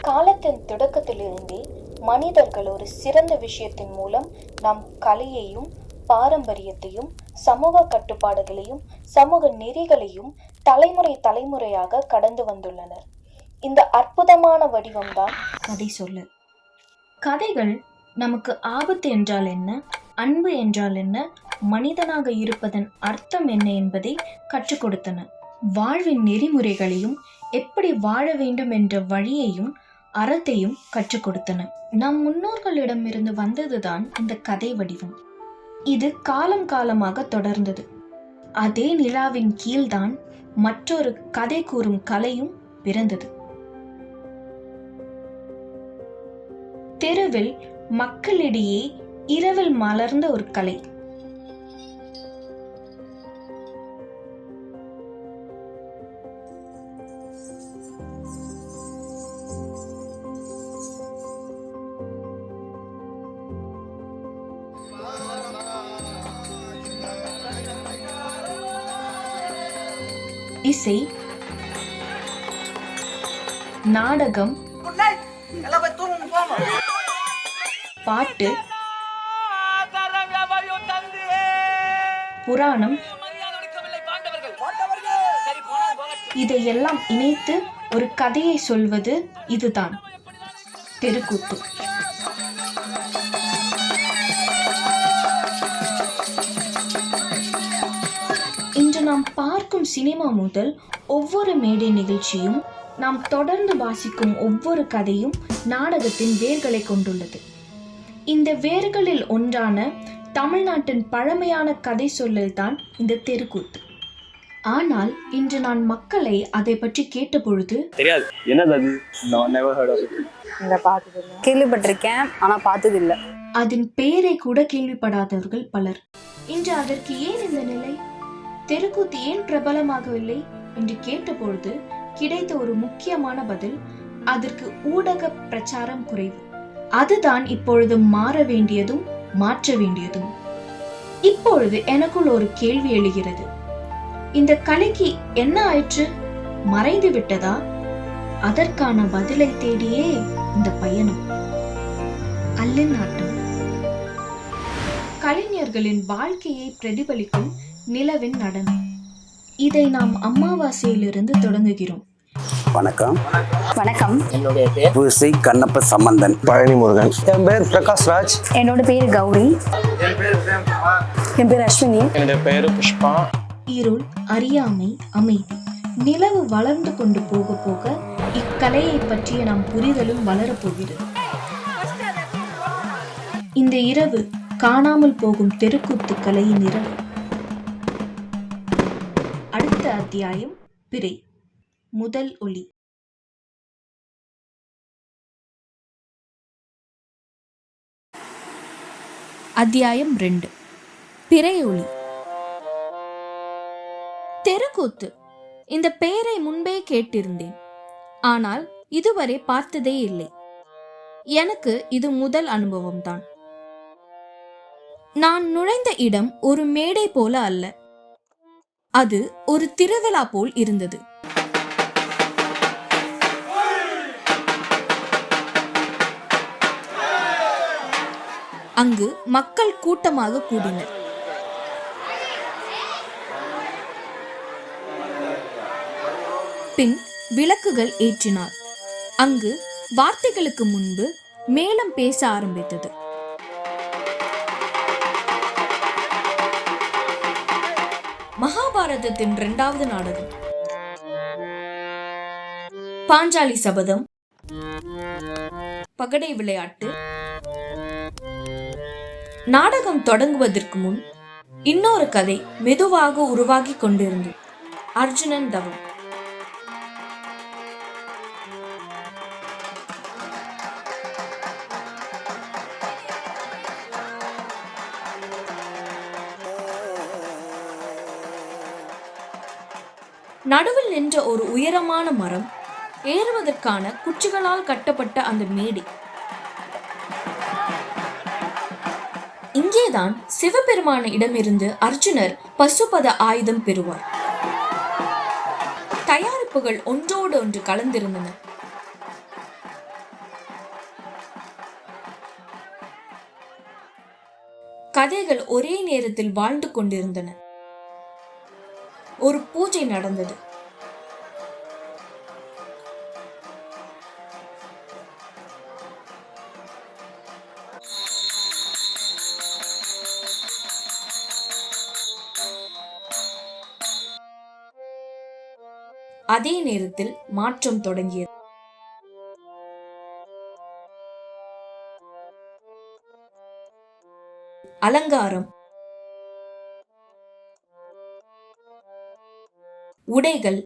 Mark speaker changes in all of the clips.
Speaker 1: காலத்தின் தொடக்கத்திலிருந்தே மனிதர்கள் ஒரு சிறந்த விஷயத்தின் மூலம் நம் கலையையும் பாரம்பரியத்தையும் சமூக கட்டுப்பாடுகளையும் சமூக நெறிகளையும் தலைமுறையாக கடந்து வந்துள்ளனர். இந்த அற்புதமான வடிவம்தான் கதை சொல்லல். கதைகள் நமக்கு ஆபத்து என்றால் என்ன, அன்பு என்றால் என்ன, மனிதனாக இருப்பதன் அர்த்தம் என்ன என்பதை கற்றுக் கொடுத்தன. வாழ்வின் நெறிமுறைகளையும் எப்படி வாழ வேண்டும் என்ற வழியையும் அறத்தையும் கற்றுக் கொடுத்தன. நம் முன்னோர்களிடமிருந்து வந்ததுதான் இந்த கதை வடிவம். இது காலம் காலமாக தொடர்ந்தது. அதே நிலாவின் கீழ்தான் மற்றொரு கதை கூறும் கலையும் பிறந்தது. தெருவில் மக்களிடையே இரவில் மலர்ந்த ஒரு கலை. இசை, நாடகம், பாட்டு, புராணம், இதையெல்லாம் இணைத்து ஒரு கதையை சொல்வது இதுதான் தெருக்கூத்து. இன்று நாம் பார்க்கும் சினிமா முதல் ஒவ்வொரு மேடை நிகழ்ச்சியும், நாம் தொடர்ந்து வாசிக்கும் ஒவ்வொரு கதையும் நாடகத்தின் வேர்களை கொண்டுள்ளது. இந்த வேர்களில் ஒன்றான தமிழ்நாட்டின் பழமையான கதை சொல்லல் தான் இந்த தெருக்கூத்து. ஆனால் இன்று நான் மக்களை அதை பற்றி கேட்ட பொழுது
Speaker 2: தெரியாது, என்னது,
Speaker 3: கேள்விப்பட்டிருக்கேன் ஆனா பார்த்தது இல்லை.
Speaker 1: அதன் பெயரை கூட கேள்விப்படாதவர்கள் பலர். இன்று அதற்கு ஏன் இந்த நிலை? தெருக்கூத்து ஏன் பிரபலமாகவில்லை என்று கேட்டபொழுது கிடைத்த ஒரு முக்கியமான பதில், அதற்கு ஊடக பிரச்சாரம் குறைவு. அதுதான் இப்பொழுது மாற வேண்டியதும் மாற்ற வேண்டியதும். இப்பொழுது எனக்குள் ஒரு கேள்வி எழுகிறது. இந்த கலைக்கு என்ன ஆயிற்று? மறைந்து விட்டதா? அதற்கான பதிலை தேடியே இந்த பயணம். அல்லின் ஆட்டம் கலைஞர்களின் வாழ்க்கையை பிரதிபலிக்கும் நிலவின் நடனம். இதை நாம் அமாவாசையிலிருந்து தொடங்குகிறோம்.
Speaker 4: வணக்கம்.
Speaker 3: வணக்கம்.
Speaker 4: என்னுடைய பேர் பூசி கண்ணப்ப சம்பந்தன்.
Speaker 5: பழனி முருகன். என் பேர் பிரகாஷ் ராஜ்.
Speaker 3: என்னோட பேர் கௌரி. என் பேர் அஸ்வினி.
Speaker 5: என்னுடைய பேர் புஷ்பா.
Speaker 1: இருள், அறியாமை, அமைதி. நிலவு வளர்ந்து கொண்டு போக போக இக்கலையை பற்றிய நம் புரிதலும் வளரப்போகிறது. இந்த இரவு காணாமல் போகும் தெருக்கூத்து கலையின் இரவு. அடுத்த அத்தியாயம் பிறை. முதல் ஒளி. அத்தியாயம் 2. பிறை ஒளி. தெருக்கூத்து. இந்த பெயரை முன்பே கேட்டிருந்தேன், ஆனால் இதுவரை பார்த்ததே இல்லை. எனக்கு இது முதல் அனுபவம்தான். நான் நுழைந்த இடம் ஒரு மேடை போல அல்ல, அது ஒரு திருவிழா போல் இருந்தது. அங்கு மக்கள் கூட்டமாக கூடினர். பின் விளக்குகள் ஏற்றினார். அங்கு வார்த்தைகளுக்கு முன்பு மேளம் பேச ஆரம்பித்தது. மகாபாரதத்தின் 2வது நாடகம். பாஞ்சாலி சபதம், பகடை விளையாட்டு. நாடகம் தொடங்குவதற்கு முன் இன்னொரு கதை மெதுவாக உருவாகி கொண்டிருந்தது. அர்ஜுனன் தவம். நடுவில் நின்ற ஒரு உயரமான மரம், ஏறுவதற்கான குச்சிகளால் கட்டப்பட்ட அந்த மேடை. இங்கேதான் சிவபெருமான இடமிருந்து அர்ஜுனர் பசுபத ஆயுதம் பெறுவார். தயாரிப்புகள் ஒன்றோடு ஒன்று கலந்திருந்தன. கதைகள் ஒரே நேரத்தில் வாழ்ந்து கொண்டிருந்தன. ஒரு பூஜை நடந்தது. அதே நேரத்தில் மாற்றம் தொடங்கியது. அலங்காரம், உடைகள்,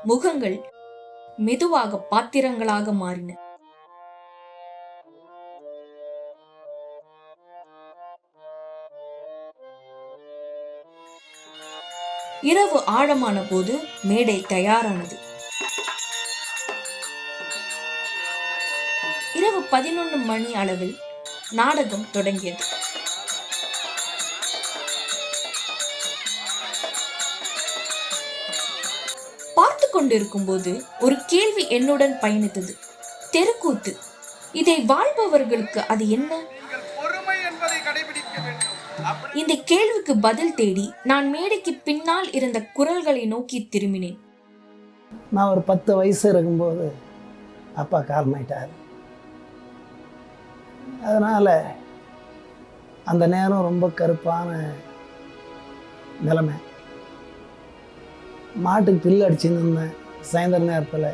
Speaker 1: முகங்கள் மெதுவாக பாத்திரங்களாக மாறின. இரவு ஆழமான போது மேடை தயாரானது. இரவு 11 மணி அளவில் நாடகம் தொடங்கியது. பார்த்து கொண்டிருக்கும் போது ஒரு கேள்வி என்னுடன் பயணித்தது. தெருக்கூத்து, இதை வாழ்பவர்களுக்கு அது என்ன? இந்த கேள்விக்கு பதில் தேடி நான் மேடைக்கு பின்னால் இருந்த குரல்களை நோக்கி திரும்பினேன்.
Speaker 2: நான் ஒரு 10 வயசு இருக்கும்போது அப்பா காலமாயிட்டார். அதனால் அந்த நேரம் ரொம்ப கருப்பான நிலைமை. மாட்டுக்கு பில்லு அடிச்சுன்னு இருந்தேன். சாயந்தர நேரத்தில்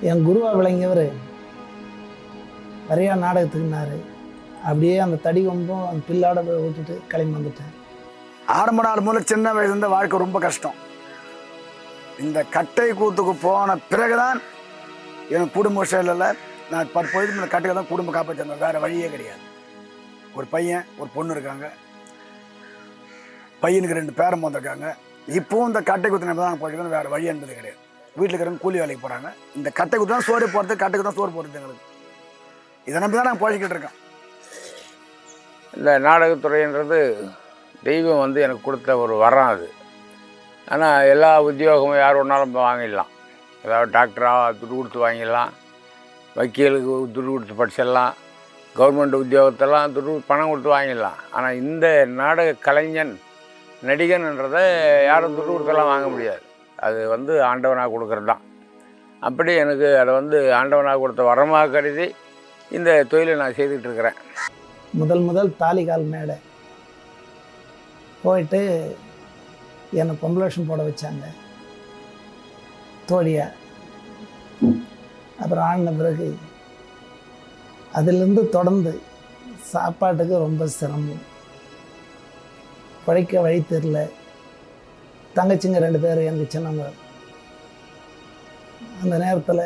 Speaker 2: என் குருவா விளங்கியவர் நிறையா நாடகத்துக்குனாரு. அப்படியே அந்த தடி கொம்பும் அந்த பில்லாட போய் விட்டுட்டு கிளம்பி வந்துட்டேன்.
Speaker 3: ஆரம்ப நாள் முதல்ல சின்ன வயசுலேருந்து வாழ்க்கை ரொம்ப கஷ்டம். இந்த கட்டை கூத்துக்கு போன பிறகுதான் எனக்கு குடும்ப சூழலில் நான் 10 வயதுக்கு இந்த கட்டையை தான் குடும்பம் காப்பாற்றிருந்தேன். வேறு வழியே கிடையாது. ஒரு பையன் ஒரு பொண்ணு இருக்காங்க. பையனுக்கு 2 பேரம் வந்திருக்காங்க. இப்போவும் இந்த கட்டை குத்து நம்ம தான் போயிருக்கோம். வேறு வழி என்பது கிடையாது. வீட்டில் இருக்கிறவங்க கூலி வேலைக்கு போகிறாங்க. இந்த கட்டை குத்து தான் சோறு போடுறது, கட்டைக்கு தான் சோறு போடுறது எங்களுக்கு. இதை நம்பி தான் நான் போய்கிட்டு இருக்கேன்.
Speaker 6: இந்த நாடகத்துறைன்றது தெய்வம் வந்து எனக்கு கொடுத்த ஒரு வரம் அது. ஆனால் எல்லா உத்தியோகமும் யார் ஒன்றாலும் வாங்கிடலாம். அதாவது டாக்டராக துட்டு கொடுத்து வாங்கிடலாம், வக்கீலுக்கு துட்டு கொடுத்து படிச்சிடலாம், கவர்மெண்ட் உத்தியோகத்தெல்லாம் துட்டு பணம் கொடுத்து வாங்கிடலாம். ஆனால் இந்த நாடக கலைஞன் நடிகன்ன்றதை யாரும் துட்டு கொடுத்தெல்லாம் வாங்க முடியாது. அது வந்து ஆண்டவனாக கொடுக்குறது தான். அப்படி எனக்கு அதை வந்து ஆண்டவனாக கொடுத்த வரமாக கருதி இந்த தொழிலை நான் செய்துக்கிட்டு இருக்கிறேன்.
Speaker 2: முதல் தாலிகால் மேடை போயிட்டு என்னை பொம்பளேஷன் போட வச்சாங்க தோழியா. அப்புறம் ஆடின பிறகு அதிலிருந்து தொடர்ந்து சாப்பாட்டுக்கு ரொம்ப சிரமம். பழைக்க வழி தெரில. தங்கச்சிங்க 2 பேர் எனக்கு சின்னவங்க. அந்த நேரத்தில்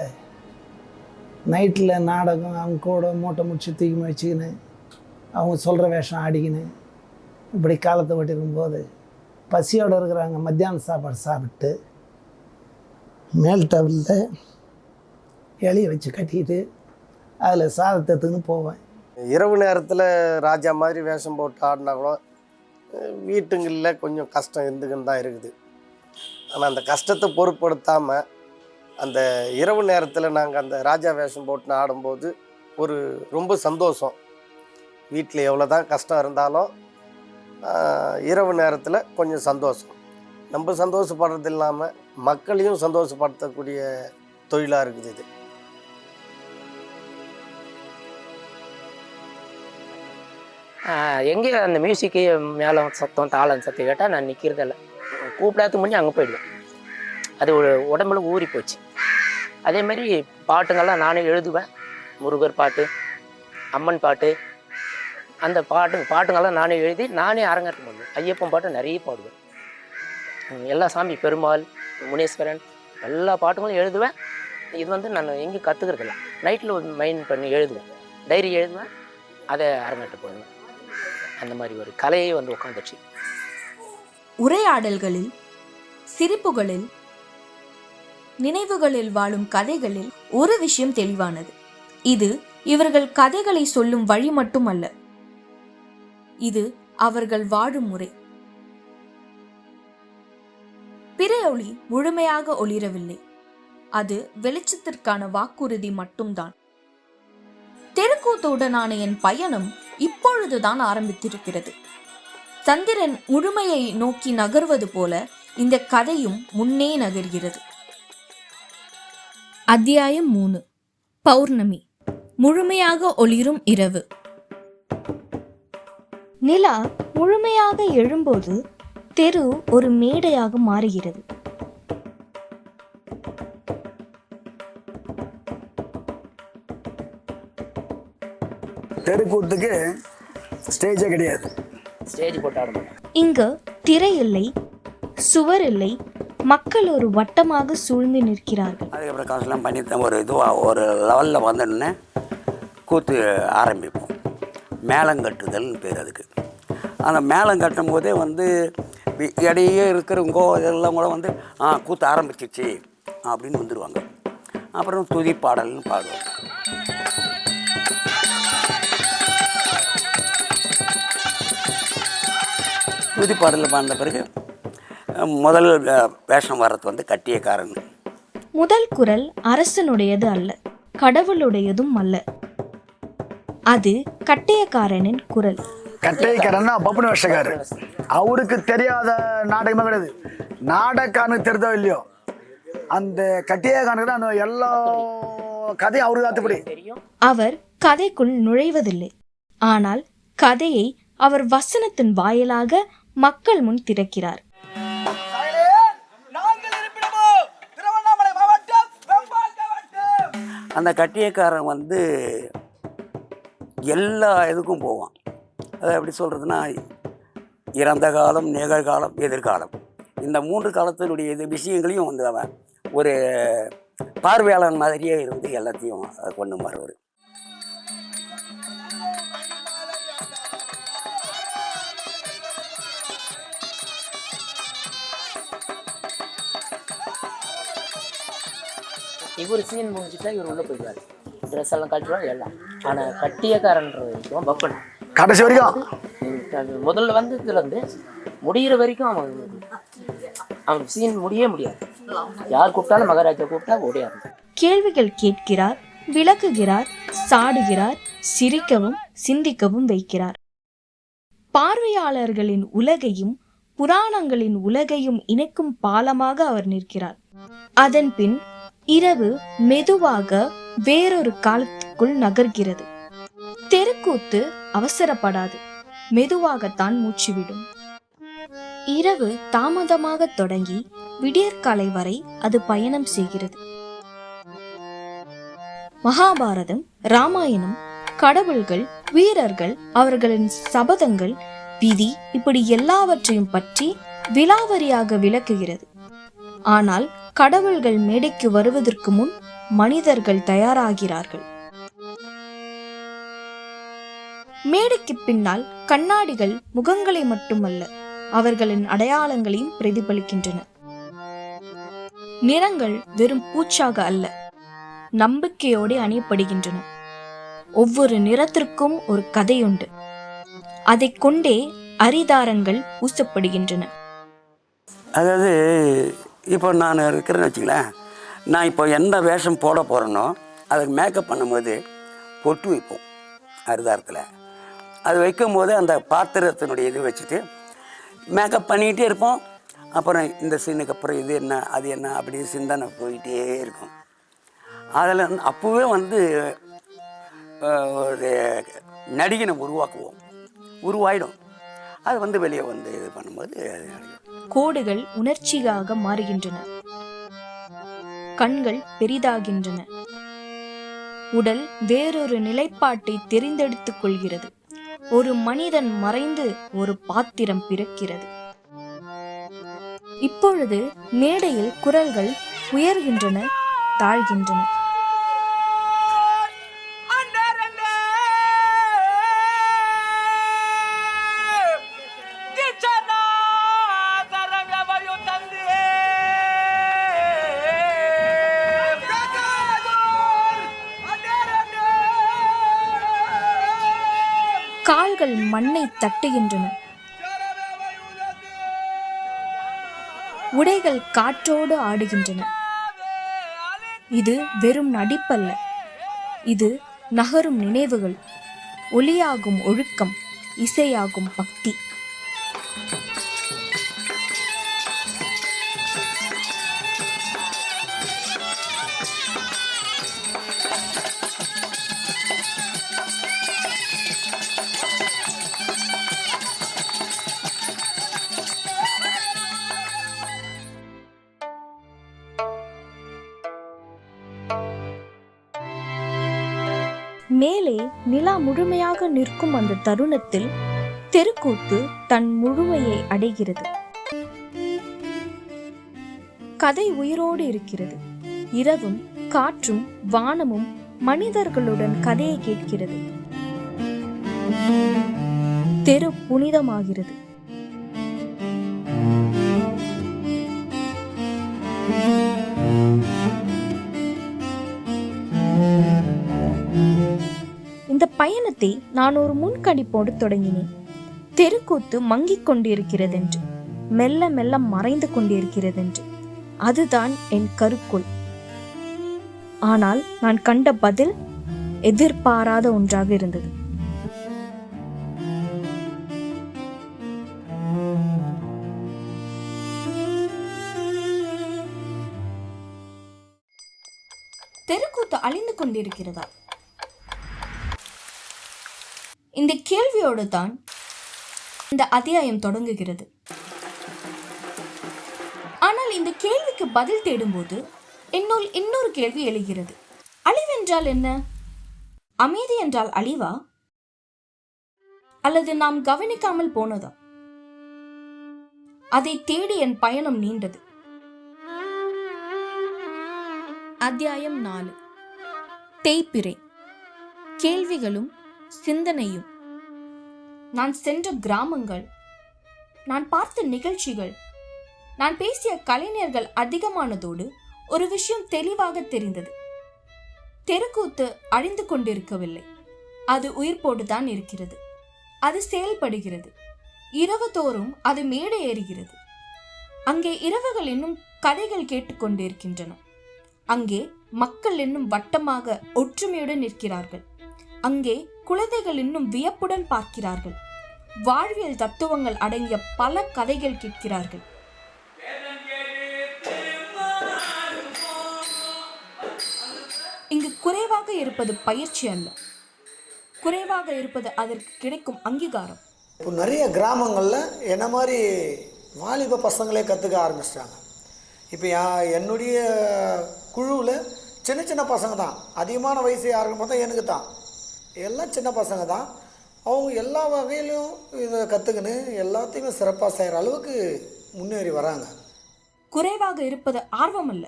Speaker 2: நைட்டில் நாடகம் அவங்க கூட மூட்டை முடிச்சு தூக்கி வச்சுக்கின்னு அவங்க சொல்கிற வேஷம் ஆடிக்கின்னு இப்படி காலத்தை ஓட்டிருக்கும்போது பசியோடு இருக்கிறாங்க. மத்தியான சாப்பாடு சாப்பிட்டு மேல் டவலில் இலையை வச்சு கட்டிக்கிட்டு அதில் சாதத்தை எடுத்துன்னு போவேன்.
Speaker 5: இரவு நேரத்தில் ராஜா மாதிரி வேஷம் போட்டு ஆடினா கூட வீட்டுங்களில் கொஞ்சம் கஷ்டம் இருந்துக்கின்னு தான் இருக்குது. ஆனால் அந்த கஷ்டத்தை பொருட்படுத்தாமல் அந்த இரவு நேரத்தில் நாங்கள் அந்த ராஜா வேஷம் போட்டுன்னு ஆடும்போது ஒரு ரொம்ப சந்தோஷம். வீட்டில் எவ்வளோ தான் கஷ்டம் இருந்தாலும் இரவு நேரத்தில் கொஞ்சம் சந்தோஷம். நம்ம சந்தோஷப்படுறது இல்லாமல் மக்களையும் சந்தோஷப்படுத்தக்கூடிய தொழிலாக இருக்குது இது.
Speaker 7: எங்கே அந்த மியூசிக்கு மேளம் சத்தம் தாளம் சத்தம் கேட்டால் நான் நிற்கிறதில்ல. கூப்பிடாத முன்னே அங்கே போயிடுவேன். அது ஒரு உடம்புல ஊறி போச்சு. அதேமாதிரி பாட்டுங்கள்லாம் நானே எழுதுவேன். முருகர் பாட்டு, அம்மன் பாட்டு, அந்த பாட்டுங்கள்லாம் நானே எழுதி நானே அரங்கேற்றம் பண்ணுவேன். ஐயப்பன் பாட்டு நிறைய பாடுவேன். எல்லா சாமி, பெருமாள், முனீஸ்வரன், எல்லா பாட்டுங்களும் எழுதுவேன். இது வந்து நான் எங்கேயும் கற்றுக்கிறதில்ல. நைட்டில் ஒரு மைண்ட் பண்ணி எழுதுவேன், டைரி எழுதுவேன், அதை அரங்கேற்றம் பண்ணுவேன். அந்த மாதிரி ஒரு கலையை வந்து உட்காந்துச்சு.
Speaker 1: உரையாடல்களில், சிரிப்புகளில், நினைவுகளில் வாழும் கதைகளில் ஒரு விஷயம் தெளிவானது. இது இவர்கள் கதைகளை சொல்லும் வழி மட்டுமல்ல, இது அவர்கள் வாழும் முறை. பிறை ஒளி முழுமையாக ஒளிரவில்லை. அது வெளிச்சத்திற்கான வாக்குறுதி மட்டும்தான்.
Speaker 8: தெருக்கூத்துடனான என் பயணம் இப்பொழுதுதான் ஆரம்பித்திருக்கிறது. சந்திரன் முழுமையை நோக்கி நகர்வது போல இந்த கதையும் முன்னே நகர்கிறது. அத்தியாயம் 3. பௌர்ணமி. முழுமையாக ஒளிரும் இரவு.
Speaker 9: நிலா முழுமையாக எழும்போது தெரு ஒரு மேடையாக மாறுகிறது.
Speaker 3: தெருக்கூத்துக்கு ஸ்டேஜே கிடையாது.
Speaker 7: ஸ்டேஜ் போட்டாடு.
Speaker 9: இங்கு திரை இல்லை, சுவர் இல்லை, மக்கள் ஒரு வட்டமாக சூழ்ந்து நிற்கிறார்கள்.
Speaker 4: அதுக்கப்புறம் காசுலாம் பண்ணி ஒரு இதுவாக ஒரு லெவலில் வந்துடனே கூத்து ஆரம்பிப்போம். மேளங்கட்டுதல்னு பேர் அதுக்கு. அந்த மேளம் கட்டும் போதே வந்து இடையே இருக்கிறவங்க இதெல்லாம் கூட வந்து கூத்து ஆரம்பிச்சிச்சு அப்படின்னு வந்துடுவாங்க. அப்புறம் துதி பாடல்னு பாடுவோம். துதி பாடலில் பாடின பிறகு முதல் வேஷம் வர்றது வந்து கட்டியக்காரன்.
Speaker 9: முதல் குரல் அரசனுடையது அல்ல, கடவுளுடையதும் அல்ல. அது கட்டையக்காரனின் குரல்.
Speaker 3: கட்டையக்காரன்னா பப்புனு வேஷக்காரர். அவருக்கு தெரியாத நாடகமே கிடையாது. நாடகக்காரனுக்கு தெரிதோ இல்லையோ, அந்த கட்டியக்காரனுக்கு அந்த எல்லா கதையும் அவருக்கு ஆத்துப்படி.
Speaker 9: அவர் கதைக்குள் நுழைவதில்லை, ஆனால் கதையை அவர் வசனத்தின் வாயிலாக மக்கள் முன் திறக்கிறார்.
Speaker 4: அந்த கட்டியக்காரன் வந்து எல்லா இதுக்கும் போவான். அதை எப்படி சொல்கிறதுனா, இறந்த காலம், நிகழ்காலம், எதிர்காலம், இந்த 3 காலத்தினுடைய இது விஷயங்களையும் வந்து அவன் ஒரு பார்வையாளன் மாதிரியே இருந்து எல்லாத்தையும் கொண்டு வருவார்.
Speaker 7: இவர் சீன் முடிஞ்சுட்டா இவர் உள்ளே போயிடுவார். ட்ரெஸ் எல்லாம் கட்டுவார் எல்லாம். ஆனால் கட்டியக்காரன்றது வரைக்கும் பப்பன்
Speaker 3: கடைசி வரைக்கும்
Speaker 7: முதல்ல வந்ததுலேருந்து முடிகிற வரைக்கும் அவன் சீன் முடிய முடியாது. யார் கூப்பிட்டாலும் மகாராஜா கூப்பிட்டா ஓடியாது.
Speaker 9: கேள்விகள் கேட்கிறார், விளக்குகிறார், சாடுகிறார், சிரிக்கவும் சிந்திக்கவும் வைக்கிறார். பார்வையாளர்களின் உலகையும் புராணங்களின் உலகையும் இணைக்கும் பாலமாக அவர் நிற்கிறார். அதன் பின் இரவு மெதுவாக வேறொரு காலத்துக்குள் நகர்கிறது. தெருக்கூத்து அவசரப்படாது, மெதுவாகத்தான் மூச்சுவிடும். இரவு தாமதமாக தொடங்கி விடியற்காலை வரை அது பயணம் செய்கிறது. மகாபாரதம், ராமாயணம், கடவுள்கள், வீரர்கள், அவர்களின் சபதங்கள், விதி, இப்படி எல்லாவற்றையும் பற்றி விலாவரியாக விளக்குகிறது. ஆனால் கடவுள்கள் மேடைக்கு வருவதற்கு முன் மனிதர்கள் தயாராகிறார்கள். மேடைக்கு பின்னால் கண்ணாடிகள் முகங்களை மட்டுமல்ல, அவர்களின் அடையாளங்களையும் பிரதிபலிக்கின்றன. நிறங்கள் வெறும் பூச்சாக அல்ல, நம்பிக்கையோடு அணியப்படுகின்றன. ஒவ்வொரு நிறத்திற்கும் ஒரு கதையுண்டு. அதை கொண்டே அரிதாரங்கள் பூசப்படுகின்றன.
Speaker 4: அதாவது இப்போ நான் இருக்கிறேன்னு வச்சுங்களேன், நான் இப்போ எந்த வேஷம் போட போகிறேனோ அதுக்கு மேக்கப் பண்ணும்போது பொட்டு வைப்போம் அரிதாரத்தில். அது வைக்கும் போது அந்த பாத்திரத்தினுடைய இது வச்சுட்டு மேக்கப் பண்ணிக்கிட்டே இருப்போம். அப்புறம் இந்த சீனுக்கு அப்புறம் இது என்ன அது என்ன அப்படி சிந்தனை போயிட்டே இருக்கும். அதில் அப்போவே வந்து ஒரு நடிகனை உருவாயிடும். அது வந்து வெளியே வந்து இது பண்ணும்போது
Speaker 9: கோடுகள் உணர்ச்சியாக மாறுகின்றன, கண்கள் பெரிதாகின்றன, உடல் வேறொரு நிலைப்பாட்டை தெரிந்தெடுத்துக் கொள்கிறது. ஒரு மனிதன் மறைந்து ஒரு பாத்திரம் பிறக்கிறது. இப்பொழுது மேடையில் குரல்கள் உயர்கின்றன, தாழ்கின்றன. கால்கள் மண்ணை தட்டுகின்றன. உடைகள் காற்றோடு ஆடுகின்றன. இது வெறும் நடிப்பல்ல, இது
Speaker 8: நகரும் நினைவுகள், ஒளியாகும் ஒழுக்கம், இசையாகும் பக்தி.
Speaker 9: மேலே நிலா முழுமையாக நிற்கும் அந்த தருணத்தில் தெருக்கூத்து தன் முழுமையை அடைகிறது. கதை உயிரோடு இருக்கிறது. இரவும் காற்றும் வானமும் மனிதர்களுடன் கதையை கேட்கிறது. தெரு புனிதமாகிறது. இந்த பயணத்தை நான் ஒரு முன்கணிப்போடு தொடங்கினேன். தெருக்கூத்து மங்கிக் கொண்டிருக்கிறதென்று, மெல்ல மெல்ல மறைந்து கொண்டிருக்கிறதென்று. அதுதான் என் கருக்கோள். ஆனால் நான் கண்ட பதில் எதிர்பாராத ஒன்றாக இருந்தது.
Speaker 8: தெருக்கூத்து அழிந்து கொண்டிருக்கிறதா? இந்த கேள்வியோடு தான் இந்த அத்தியாயம் தொடங்குகிறது. ஆனால் இந்த கேள்விக்கு பதில் தேடும்போது என்னுள் இன்னொரு கேள்வி எழுகிறது. அழிவென்றால் என்ன? அமைதி என்றால் அழிவா? அல்லது நாம் கவனிக்காமல் போனதா? அதை தேடி என் பயணம் நீண்டது. அத்தியாயம் 4. தேய்பிறை. கேள்விகளும் சிந்தனையும். நான் சென்ற கிராமங்கள், நான் பார்த்த நிகழ்ச்சிகள், நான் பேசிய கலைஞர்கள் அதிகமானதோடு ஒரு விஷயம் தெளிவாக தெரிந்தது. தெருக்கூத்து அழிந்து கொண்டிருக்கவில்லை. அது உயிர்ப்போடுதான் இருக்கிறது. அது செயல்படுகிறது. இரவு தோறும் அது மேடை ஏறுகிறது. அங்கே இரவுகள் இன்னும் கதைகள் கேட்டுக்கொண்டிருக்கின்றன. அங்கே மக்கள் இன்னும் வட்டமாக ஒற்றுமையுடன் நிற்கிறார்கள். அங்கே குழந்தைகள் இன்னும் வியப்புடன் பார்க்கிறார்கள். வாழ்வியல் தத்துவங்கள் அடங்கிய பல கதைகள் கேட்கிறார்கள். இங்கு குறைவாக இருப்பது பயிற்சி அல்ல, குறைவாக இருப்பது அதற்கு கிடைக்கும் அங்கீகாரம்.
Speaker 2: இப்போ நிறைய கிராமங்களில் என்ன மாதிரி வாலிப பசங்களே கற்றுக்க ஆரம்பிச்சிட்டாங்க. இப்போ என்னுடைய குழுவில் சின்ன சின்ன பசங்க தான். அதிகமான வயசு யாருன்னு பார்த்தா எனக்கு தான். எல்லாம் சின்ன பசங்க தான். அவங்க எல்லா வகையிலும் இதை கற்றுக்கின்னு எல்லாத்தையுமே சிறப்பாக செய்கிற அளவுக்கு முன்னேறி வராங்க.
Speaker 8: குறைவாக இருப்பது ஆர்வம் அல்ல,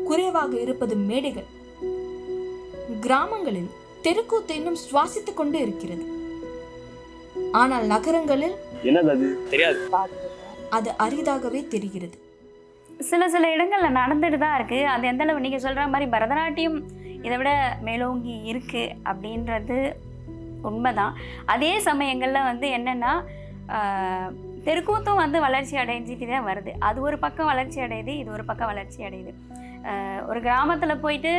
Speaker 8: குறைவாக இருப்பது மேடைகள். கிராமங்களில் தெருக்கூத்து இன்னும் சுவாசித்துக் கொண்டு இருக்கிறது. ஆனால் நகரங்களில்
Speaker 10: தெரியாது,
Speaker 8: அது அரிதாகவே தெரிகிறது.
Speaker 11: சில சில இடங்களில் நடந்துட்டு தான் இருக்குது. அது எந்தளவு நீங்கள் சொல்கிற மாதிரி பரதநாட்டியம் இதை விட மேலோங்கி இருக்குது அப்படின்றது உண்மைதான். அதே சமயங்களில் வந்து என்னென்னா தெருக்கூத்தும் வந்து வளர்ச்சி அடைஞ்சிட்டு தான் வருது. அது ஒரு பக்கம் வளர்ச்சி அடையுது, இது ஒரு பக்கம் வளர்ச்சி அடையுது. ஒரு கிராமத்தில் போயிட்டு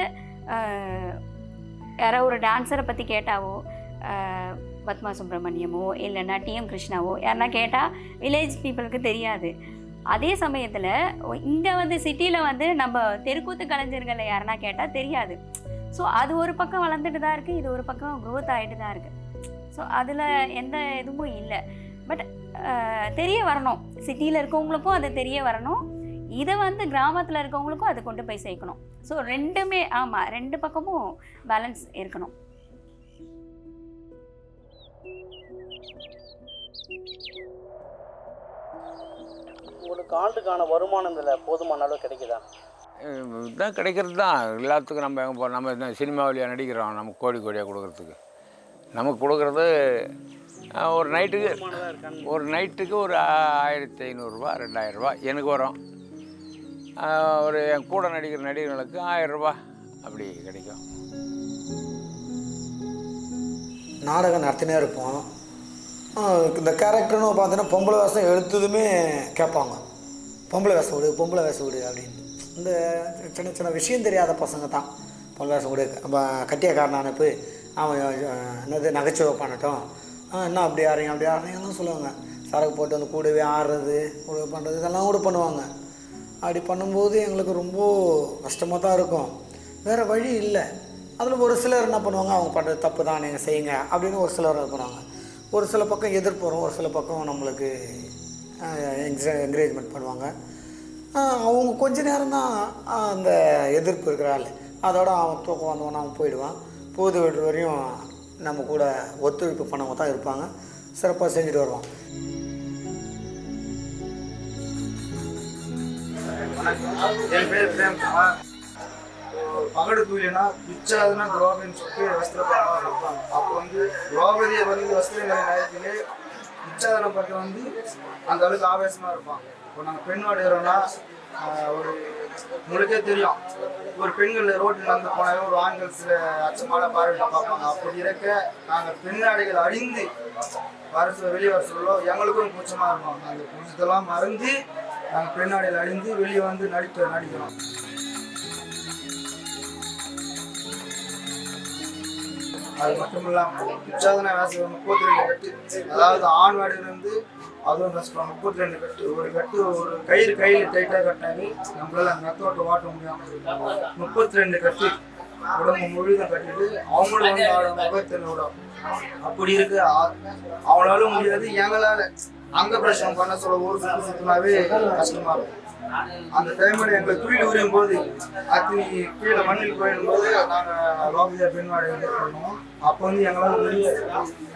Speaker 11: யாரோ ஒரு டான்ஸரை பற்றி கேட்டாவோ, பத்மா சுப்பிரமணியமோ இல்லைன்னா டிஎம் கிருஷ்ணாவோ யாருன்னா கேட்டால் வில்லேஜ் பீப்புளுக்கு தெரியாது. அதே சமயத்தில் இங்கே வந்து சிட்டியில் வந்து நம்ம தெருக்கூத்து கலைஞர்களை யாருன்னா கேட்டால் தெரியாது. ஸோ அது ஒரு பக்கம் வளர்ந்துட்டு தான் இருக்குது, இது ஒரு பக்கம் க்ரோத் ஆகிட்டு தான் இருக்குது. ஸோ அதில் எந்த இதுவும் இல்லை. பட் தெரிய வரணும், சிட்டியில் இருக்கவங்களுக்கும் அது தெரிய வரணும், இதை வந்து கிராமத்தில் இருக்கவங்களுக்கும் அதை கொண்டு போய் சேர்க்கணும். ஸோ ரெண்டுமே, ஆமாம், ரெண்டு பக்கமும் பேலன்ஸ் இருக்கணும்.
Speaker 10: உங்களுக்கு ஆண்டுக்கான வருமானம் இதில் போதுமான அளவு கிடைக்குதா?
Speaker 6: இதுதான் கிடைக்கிறது தான் எல்லாத்துக்கும். நம்ம எங்கே போகிறோம், நம்ம இந்த சினிமாவிலேயே நடிக்கிறோம், நமக்கு கோடி கோடியாக கொடுக்குறதுக்கு. நமக்கு கொடுக்குறது ஒரு நைட்டுக்கு ஒரு 1500 2000 எனக்கு வரும். ஒரு என் கூட நடிக்கிற நடிகர்களுக்கு 1000 அப்படி கிடைக்கும்.
Speaker 2: நாடகம் நடத்தினே இருப்போம். இந்த கேரக்டர்னு பார்த்தீங்கன்னா பொம்பளை வேஷம் எடுத்ததுமே கேட்பாங்க, பொம்பளை வேஷம் விடு அப்படின்னு. இந்த சின்ன சின்ன விஷயம் தெரியாத பசங்க தான்
Speaker 12: பொன்வேஷம் கொடு, கட்டியக்காரன் அனுப்பு, அவன் என்னது நகைச்சுவை பண்ணட்டும், என்ன அப்படி ஆடுறீங்கன்னு சொல்லுவாங்க. சரக்கு போட்டு வந்து கூடவே ஆடுறது, கூட பண்ணுறது, இதெல்லாம் கூட பண்ணுவாங்க. அப்படி பண்ணும்போது எங்களுக்கு ரொம்ப கஷ்டமாக தான் இருக்கும், வேறு வழி இல்லை. அதில் ஒரு சிலர் என்ன பண்ணுவாங்க, அவங்க பண்ணுறது தப்பு தான், நீங்கள் செய்யுங்க அப்படின்னு ஒரு சிலர் இது பண்ணுவாங்க. ஒரு சில பக்கம் எதிர்ப்பு வரும், ஒரு சில பக்கம் நம்மளுக்கு என்கரேஜ்மெண்ட் பண்ணுவாங்க. அவங்க கொஞ்ச நேரம் தான் அந்த எதிர்ப்பு இருக்கிற ஆள், அதோட அவன் தூக்கம் வந்தவொன்னே அவன் போயிடுவான். பொழுது விடுற வரையும் நம்ம கூட ஒத்துழைப்பு பண்ணவங்க தான் இருப்பாங்க, சிறப்பாக செஞ்சுட்டு வருவான்.
Speaker 13: என் பேர் பிரேம்குமார். பகடு தூயினா பிச்சாதுன்னா துரோகன்னு சொல்லிட்டு வஸ்திரப்பாக வைப்பாங்க. அப்போ வந்து துரோபதியை வந்து வஸ்திரங்களை நேரத்திலே பிச்சாதனை பக்கம் வந்து அந்த அளவுக்கு ஆவேசமாக இருப்பான். இப்போ நாங்கள் பெண் ஆடுகிறோன்னா ஒரு உங்களுக்கே தெரியும், ஒரு பெண்கள் ரோட்டில் நடந்து போனாலே ஒரு ஆண்கள் சில அச்சமான பார்வையில் பார்ப்பாங்க. அப்படி இருக்க நாங்கள் பெண்ணாடைகள் அழிந்து வெளியே வர சொல்ல எங்களுக்கும் கூச்சமாக இருக்கும். அந்த கூச்சத்தெல்லாம் மறந்து நாங்கள் பெண்ணாடைகள் அழிந்து வெளியே வந்து நடிக்கிறோம். அது மட்டும் இல்லாமல் பிச்சாதனை வேசம் 32 கட்டு, அதாவது ஆண் வாடிலிருந்து அதுவும் கஷ்டம். 32 கட்டு, ஒரு கட்டு ஒரு கயிறு கையில் டைட்டாக கட்டாது, நம்மளால அந்த நத்தோட்டை ஓட்ட முடியாமல் இருக்கும். 32 கட்டு உடம்பு முழுதும் கட்டிட்டு அவங்களும் வந்து ஆட முகத்தில் விடும். அப்படி இருக்கு, அவங்களால முடியாது, எங்களால் அங்க பிரச்சனை பண்ண சொல்ல ஒரு சுற்றுனாவே கஷ்டமா இருக்கும். அந்த டைமில் எங்களுக்கு துயில் உரியும் போது அத்தனை கீழே மண்ணில் போயிடும் போது நாங்கள் லோகதியா பெண்வாடை பண்ணுவோம். அப்போ வந்து எங்களால்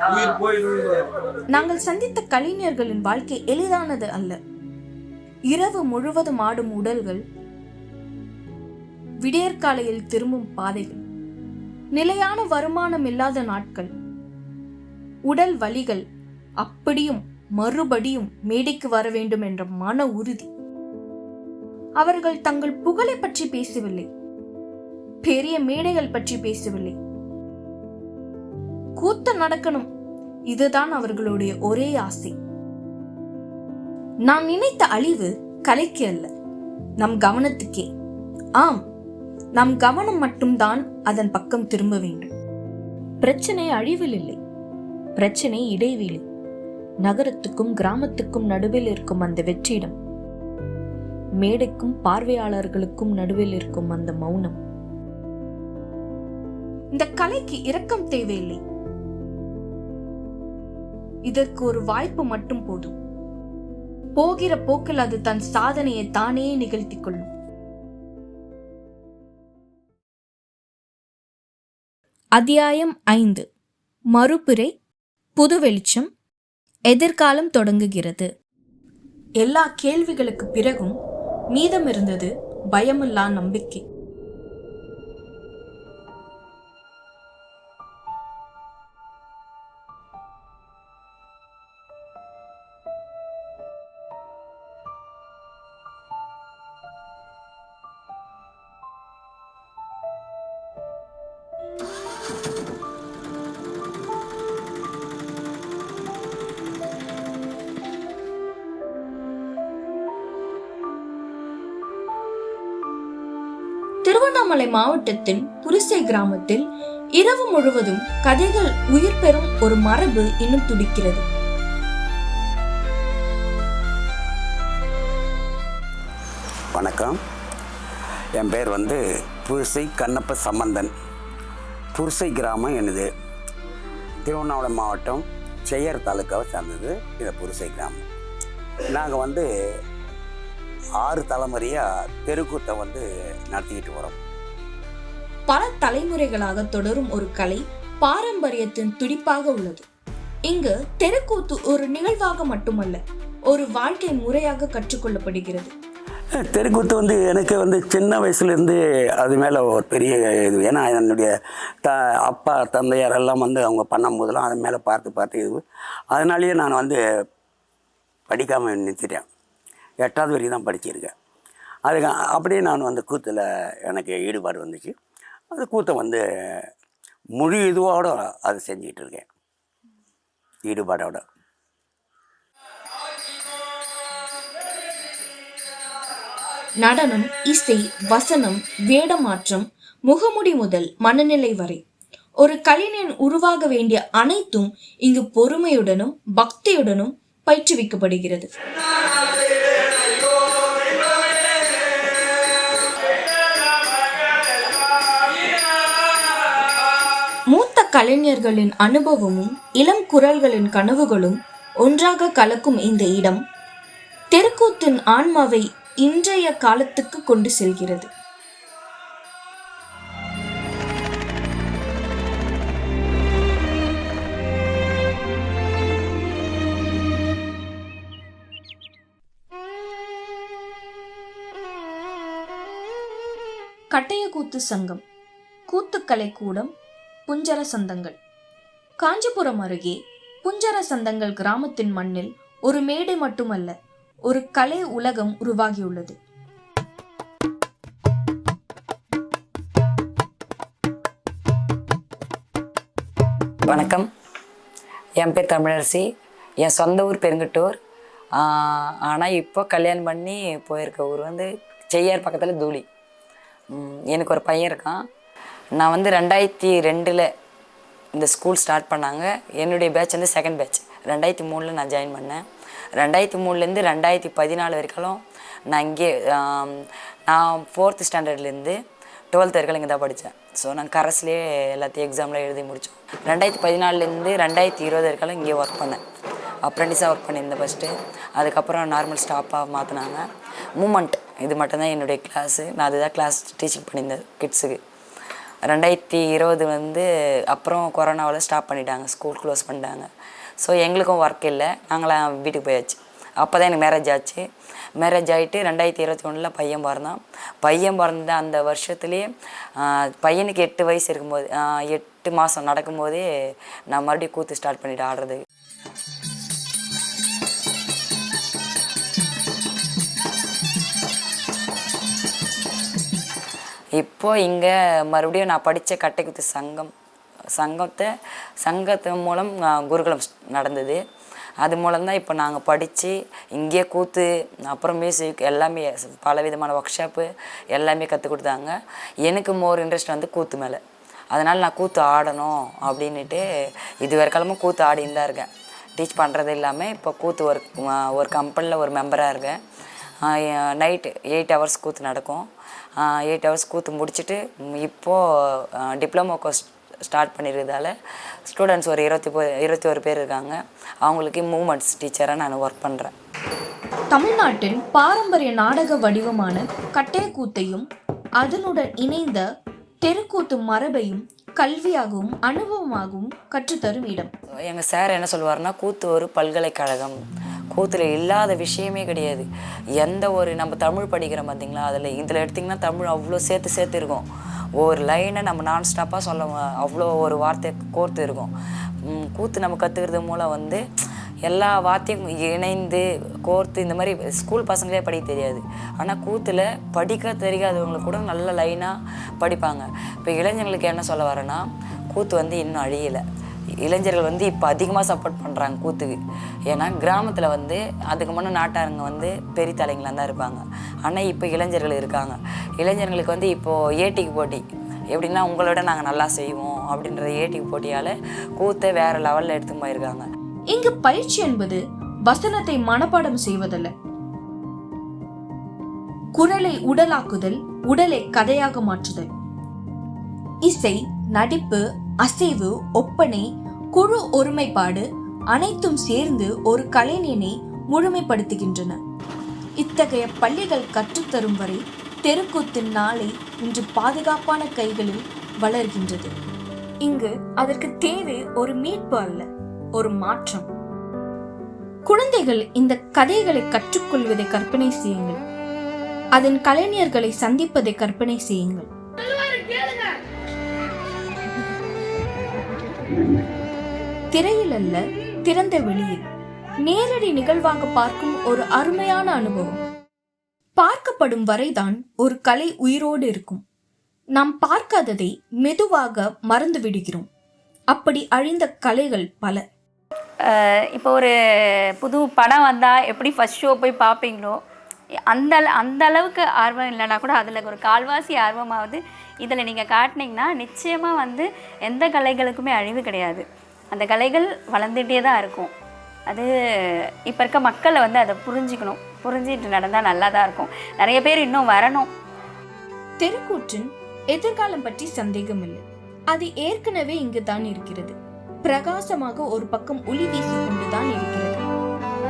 Speaker 13: உயிர் போயிடும்.
Speaker 8: நாங்கள் சந்தித்த கலைஞர்களின் வாழ்க்கை எளிதானது அல்ல. இரவு முழுவதும் ஆடும் உடல்கள், விடியற்காலையில் திரும்பும் பாதைகள், நிலையான வருமானம் இல்லாத நாட்கள், உடல் வலிகள், அப்படியும் மறுபடியும் மேடைக்கு வர வேண்டும் என்ற மன உறுதி. அவர்கள் தங்கள் புகழை பற்றி பேசவில்லை, பெரிய மேடைகள் பற்றி பேசவில்லை, கூத்து நடக்கணும், இதுதான் அவர்களுடைய ஒரே ஆசை. நாம் நினைத்த அழிவு கலைக்கு அல்ல, நம் கவனத்துக்கே. ஆம், நம் கவனம் மட்டும்தான் அதன் பக்கம் திரும்ப வேண்டும். பிரச்சனை அழிவில் இல்லை, பிரச்சனை இடைவெளி. நகரத்துக்கும் கிராமத்துக்கும் நடுவில் இருக்கும் அந்த வெற்றிடம், மேடைக்கும் பார்வையாளர்களுக்கும் நடுவில் இருக்கும் அந்த மௌனம். இந்த கலைக்கு இரக்கம் தேவையில்லை, இதற்கு ஒரு வாய்ப்பு மட்டும் போதும். போகிற போக்கில் அது தன் சாதனையை தானே நிகழ்த்திக் கொள்ளும். அத்தியாயம் 5. மறுபிறை, புது வெளிச்சம், எதிர்காலம் தொடங்குகிறது. எல்லா கேள்விகளுக்கு பிறகும் மீதம் இருந்தது பயமில்லா நம்பிக்கை. திருவண்ணாமலை மாவட்டத்தின் புரிசை கிராமத்தில் இரவு முழுவதும் கதைகள் உயிர் பெறும் ஒரு மரபு இன்னும் துடிக்கிறது.
Speaker 4: வணக்கம், என் பேர் வந்து புரிசை கண்ணப்ப சம்பந்தன். புரிசை கிராமம் என்னது, திருவண்ணாமலை மாவட்டம் செய்யார் தாலுக்காவை சார்ந்தது இந்த புரிசை கிராமம். நாங்கள் வந்து 6 தலைமுறையாக தெருக்கூத்தை வந்து நடத்திக்கிட்டு வரோம்.
Speaker 8: பல தலைமுறைகளாக தொடரும் ஒரு கலை பாரம்பரியத்தின் துடிப்பாக உள்ளது. இங்கு தெருக்கூத்து ஒரு நிகழ்வாக மட்டுமல்ல, ஒரு வாழ்க்கை முறையாக கற்றுக்கொள்ளப்படுகிறது.
Speaker 4: தெருக்கூத்து வந்து எனக்கு வந்து சின்ன வயசுலேருந்து அது மேலே ஒரு பெரிய இது. ஏன்னா என்னுடைய அப்பா தந்தையார் எல்லாம் வந்து அவங்க பண்ணும்போதெல்லாம் அது மேலே பார்த்து இது. அதனாலேயே நான் வந்து படிக்காமல் நிறுத்திட்டேன். 8வது வரைக்கும் தான் படிச்சிருக்கேன். அதுக்கு அப்படியே நான் வந்து கூத்தில் எனக்கு ஈடுபாடு வந்துச்சு. அது கூத்தை வந்து முழு இதுவோடு அது செஞ்சிகிட்டு இருக்கேன், ஈடுபாடோட.
Speaker 8: நடனம், இசை, வசனம், வேடமாற்றம், முகமுடி முதல் மனநிலை வரை ஒரு கலைஞன் உருவாக வேண்டிய அனைத்தும் இங்கு பொறுமையுடனும் பக்தியுடனும் பயிற்றுவிக்கப்படுகிறது. மூத்த கலைஞர்களின் அனுபவமும் இளம் குரல்களின் கனவுகளும் ஒன்றாக கலக்கும் இந்த இடம் தெருக்கூத்தின் ஆன்மாவை இன்றைய காலத்துக்கு கொண்டு செல்கிறது. கட்டையக்கூத்து சங்கம், கூத்துக்கலை கூடம், புஞ்சர சந்தங்கள். காஞ்சிபுரம் அருகே புஞ்சர சந்தங்கள் கிராமத்தின் மண்ணில் ஒரு மேடை மட்டுமல்ல, ஒரு கலை உலகம் உருவாகியுள்ளது.
Speaker 14: வணக்கம், என் பேர் தமிழரசி. என் சொந்த ஊர் பெருங்கட்டூர். ஆனால் இப்போ கல்யாணம் பண்ணி போயிருக்க ஊர் வந்து செய்யார் பக்கத்தில் தூளி. எனக்கு ஒரு பையன் இருக்கான். நான் வந்து 2002 இந்த ஸ்கூல் ஸ்டார்ட் பண்ணாங்க. என்னுடைய பேட்ச் வந்து செகண்ட் பேட்ச். 2003 நான் ஜாயின் பண்ணேன். 2003 2014 வரைக்கும் நான் இங்கே நான் 4th ஸ்டாண்டர்ட்லேருந்து 12th வரைக்கும் இங்கே தான் படித்தேன். ஸோ நான் கரஸ்லேயே எல்லாத்தையும் எக்ஸாம்லாம் எழுதி முடித்தோம். 2014 2020 வரைக்கும் இங்கே ஒர்க் பண்ணேன். அப்ரெண்டிஸாக ஒர்க் பண்ணியிருந்தேன் ஃபஸ்ட்டு. அதுக்கப்புறம் நார்மல் ஸ்டாஃபாக மாற்றினாங்க. மூமெண்ட் இது மட்டும்தான் என்னுடைய கிளாஸு. நான் அதுதான் கிளாஸ் டீச்சிங் பண்ணியிருந்தேன் கிட்ஸுக்கு. 2020 வந்து அப்புறம் கொரோனாவில் ஸ்டாப் பண்ணிட்டாங்க, ஸ்கூல் க்ளோஸ் பண்ணிட்டாங்க. ஸோ எங்களுக்கும் ஒர்க் இல்லை, நாங்களாம் வீட்டுக்கு போயாச்சு. அப்போ தான் எனக்கு மேரேஜ் ஆச்சு. மேரேஜ் ஆகிட்டு 2021 பையன் பிறந்தான். பையன் பிறந்த அந்த வருஷத்துலேயே பையனுக்கு 8 வயசு இருக்கும்போது 8 மாதம் நடக்கும்போதே நான் மறுபடியும் கூத்து ஸ்டார்ட் பண்ணிவிட்டு ஆடுறது. இப்போது இங்கே மறுபடியும் நான் படித்த கட்டைக்கூத்து சங்கத்து மூலம் குருகுலம் நடந்தது. அது மூலம்தான் இப்போ நாங்கள் படித்து இங்கே கூத்து, அப்புறம் மியூசிக் எல்லாமே பலவிதமான ஒர்க் ஷாப்பு எல்லாமே கற்றுக் கொடுத்தாங்க. எனக்கு மோர் இன்ட்ரெஸ்ட் வந்து கூத்து மேலே. அதனால் நான் கூத்து ஆடணும் அப்படின்ட்டு இது வரைக்காலமும் கூத்து ஆடின்னு தான் இருக்கேன். டீச் பண்ணுறது இல்லாமல் இப்போ கூத்து ஒரு கம்பெனியில் ஒரு மெம்பராக இருக்கேன். நைட்டு 8 hours கூத்து நடக்கும். 8 hours கூத்து முடிச்சுட்டு இப்போது டிப்ளமோ கோர்ஸ் ஸ்டார்ட் பண்ணிடுறதால ஸ்டூடெண்ட்ஸ் ஒரு 21 பேர் இருக்காங்க. அவங்களுக்கு மூமெண்ட்ஸ் டீச்சராக நான் ஒர்க் பண்ணுறேன்.
Speaker 8: தமிழ்நாட்டின் பாரம்பரிய நாடக வடிவமான கட்டையக்கூத்தையும் அதனுடன் இணைந்த தெருக்கூத்து மரபையும் கல்வியாகவும் அனுபவமாகவும் கற்றுத்தரும் இடம்.
Speaker 14: எங்கள் சார் என்ன சொல்லுவார்னா, கூத்து ஒரு பல்கலைக்கழகம். கூத்தில் இல்லாத விஷயமே கிடையாது. எந்த ஒரு நம்ம தமிழ் படிக்கிறோம் பார்த்தீங்களா, இதில் எடுத்திங்கன்னா தமிழ் அவ்வளோ சேர்த்து இருக்கும். ஒரு லைனை நம்ம நான் ஸ்டாப்பாக சொல்ல அவ்வளோ ஒரு வார்த்தை கோர்த்து இருக்கும். கூத்து நம்ம கற்றுக்கிறது மூலம் வந்து எல்லா வார்த்தையும் இணைந்து கோர்த்து இந்த மாதிரி ஸ்கூல் பசங்களே படிக்க தெரியாது. ஆனால் கூத்தில் படிக்க தெரியாதவங்களுக்கு கூட நல்ல லைனாக படிப்பாங்க. இப்போ இளைஞர்களுக்கு என்ன சொல்ல வரேன்னா, கூத்து வந்து இன்னும் அழியலை. இளைஞர்கள் வந்து இப்போ அதிகமாக சப்போர்ட் பண்ணுறாங்க கூத்துக்கு. ஏன்னா கிராமத்தில் வந்து அதுக்கு முன்னே நாட்டாருங்க வந்து பெரிய தலைங்களாக தான் இருப்பாங்க. ஆனால் இப்போ இளைஞர்கள் இருக்காங்க. இளைஞர்களுக்கு வந்து இப்போது ஏட்டிக்கு போட்டி, எப்படின்னா உங்களோட நாங்கள் நல்லா செய்வோம் அப்படின்ற ஏட்டிக்கு போட்டியால் கூத்தை வேறு லெவலில் எடுத்து போயிருக்காங்க.
Speaker 8: இங்கு பயிற்சி என்பது வசனத்தை மனப்பாடம் செய்வதல்ல, குரலை உடலாக்குதல், உடலை கதையாக மாற்றுதல். இசை, நடிப்பு, அசைவு, ஒப்பனை, குழு ஒருமைப்பாடு அனைத்தும் சேர்ந்து ஒரு கலைஞனை முழுமைப்படுத்துகின்றன. இத்தகைய பள்ளிகள் கற்றுத்தரும் வரை தெருக்கூத்தின் நாளை இன்று பாதுகாப்பான கைகளில் வளர்கின்றது. இங்கு அதற்கு தேவை ஒரு மீட்பு அல்ல, ஒரு மாற்றம். குழந்தைகள் இந்த கதைகளை கற்றுக்கொள்வதை கற்பனை செய்யுங்கள். அதன் கலைஞர்களை சந்திப்பதை கற்பனை செய்யுங்கள். திரையில் அல்ல, திறந்த வெளியில் நேரடி நிகழ்வாக பார்க்கும் ஒரு அருமையான அனுபவம். பார்க்கப்படும் வரைதான் ஒரு கலை உயிரோடு இருக்கும். நாம் பார்க்காததை மெதுவாக மறந்து விடுகிறோம். அப்படி அழிந்த கலைகள் பல.
Speaker 11: இப்போ ஒரு புது படம் வந்தால் எப்படி ஃபஸ்ட் ஷோ போய் பார்ப்பீங்களோ, அந்த அளவுக்கு ஆர்வம் இல்லைனா கூட அதில் ஒரு கால்வாசி ஆர்வமாவது இதில் நீங்கள் காட்டினீங்கன்னா நிச்சயமாக வந்து எந்த கலைகளுக்குமே அழிவு கிடையாது. அந்த கலைகள் வளர்ந்துகிட்டே தான் இருக்கும். அது இப்போ இருக்க மக்களை வந்து அதை புரிஞ்சிட்டு நடந்தால் நல்லா தான் இருக்கும். நிறைய பேர் இன்னும் வரணும்.
Speaker 8: தெருக்கூற்றின் எதிர்காலம் பற்றி சந்தேகம் இல்லை. அது ஏற்கனவே இங்குதான் இருக்கிறது. பிரகாசமாக ஒரு பக்கம் ஒளி வீசிக்கொண்டுதான் இருக்கிறது.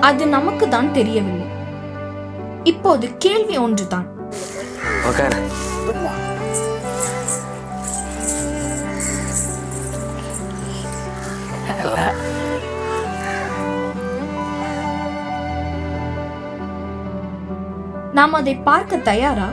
Speaker 8: அது நமக்கு தான் தெரியவில்லை. இப்போது கேள்வி ஒன்றுதான். நாம் அதை பார்க்க தயாரா?